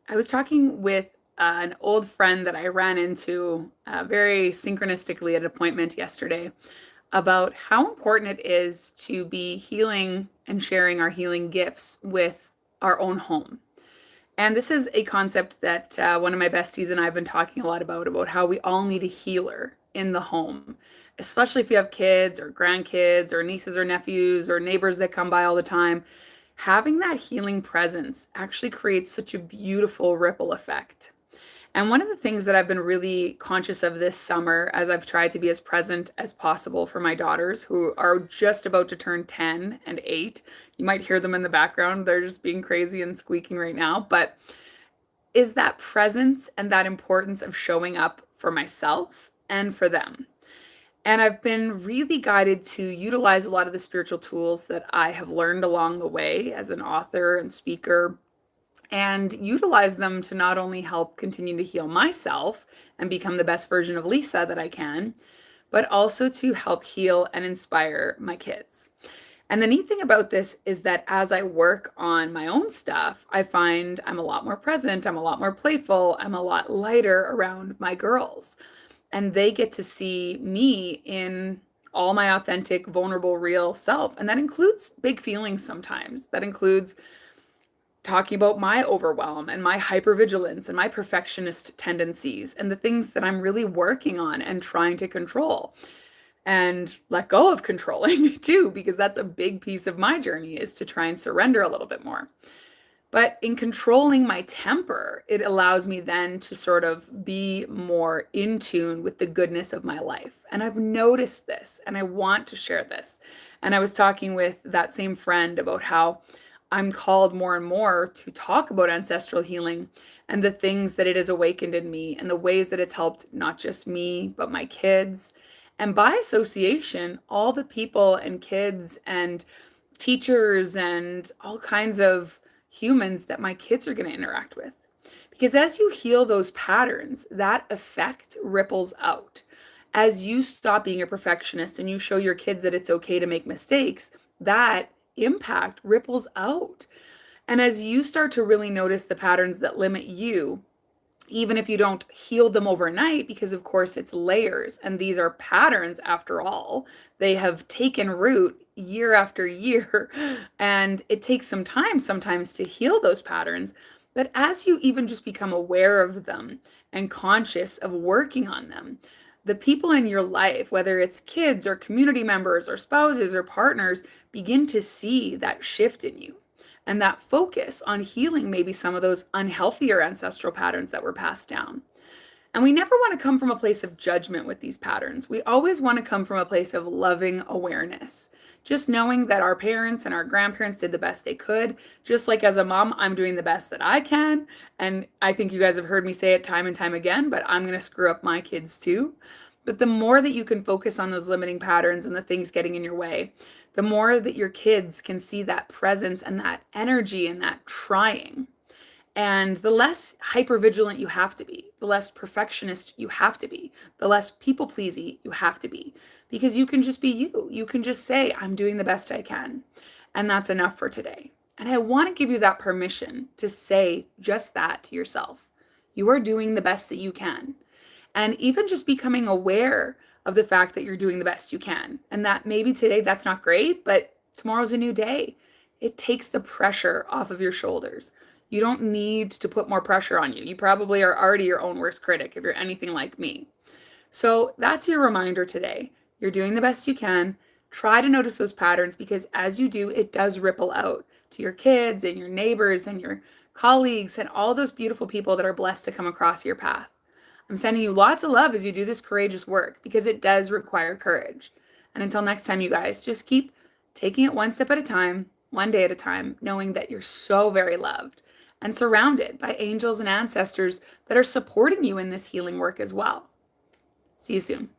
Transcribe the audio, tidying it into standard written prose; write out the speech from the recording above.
I was talking with an old friend that I ran into very synchronistically at an appointment yesterday about how important it is to be healing and sharing our healing gifts with our own home. And this is a concept that one of my besties and I have been talking a lot about how we all need a healer in the home, especially if you have kids or grandkids or nieces or nephews or neighbors that come by all the time. Having that healing presence actually creates such a beautiful ripple effect. And one of the things that I've been really conscious of this summer, as I've tried to be as present as possible for my daughters who are just about to turn 10 and 8. You might hear them in the background. They're just being crazy and squeaking right now. But is that presence and that importance of showing up for myself and for them. And I've been really guided to utilize a lot of the spiritual tools that I have learned along the way as an author and speaker and utilize them to not only help continue to heal myself and become the best version of Lisa that I can, but also to help heal and inspire my kids. And the neat thing about this is that as I work on my own stuff, I find I'm a lot more present, I'm a lot more playful, I'm a lot lighter around my girls. And they get to see me in all my authentic, vulnerable, real self. And that includes big feelings sometimes. That includes talking about my overwhelm and my hypervigilance and my perfectionist tendencies and the things that I'm really working on and trying to control and let go of controlling too, because that's a big piece of my journey is to try and surrender a little bit more. But in controlling my temper, it allows me then to sort of be more in tune with the goodness of my life. And I've noticed this and I want to share this. And I was talking with that same friend about how I'm called more and more to talk about ancestral healing and the things that it has awakened in me and the ways that it's helped not just me, but my kids. And by association, all the people and kids and teachers and all kinds of humans that my kids are going to interact with. Because as you heal those patterns, that effect ripples out. As you stop being a perfectionist and you show your kids that it's okay to make mistakes, that impact ripples out. And as you start to really notice the patterns that limit you, even if you don't heal them overnight, because of course it's layers and these are patterns after all, they have taken root year after year. And it takes some time sometimes to heal those patterns. But as you even just become aware of them and conscious of working on them, the people in your life, whether it's kids or community members or spouses or partners, begin to see that shift in you and that focus on healing maybe some of those unhealthier ancestral patterns that were passed down. And we never want to come from a place of judgment with these patterns. We always want to come from a place of loving awareness. Just knowing that our parents and our grandparents did the best they could. Just like as a mom, I'm doing the best that I can. And I think you guys have heard me say it time and time again, but I'm going to screw up my kids too. But the more that you can focus on those limiting patterns and the things getting in your way, the more that your kids can see that presence and that energy and that trying. And the less hypervigilant you have to be, the less perfectionist you have to be, the less people pleasy you have to be, because you can just be you. You can just say, I'm doing the best I can. And that's enough for today. And I want to give you that permission to say just that to yourself. You are doing the best that you can. And even just becoming aware of the fact that you're doing the best you can. And that maybe today that's not great, but tomorrow's a new day. It takes the pressure off of your shoulders. You don't need to put more pressure on you. You probably are already your own worst critic if you're anything like me. So that's your reminder today. You're doing the best you can. Try to notice those patterns because as you do, it does ripple out to your kids and your neighbors and your colleagues and all those beautiful people that are blessed to come across your path. I'm sending you lots of love as you do this courageous work because it does require courage. And until next time, you guys, just keep taking it one step at a time, one day at a time, knowing that you're so very loved and surrounded by angels and ancestors that are supporting you in this healing work as well. See you soon.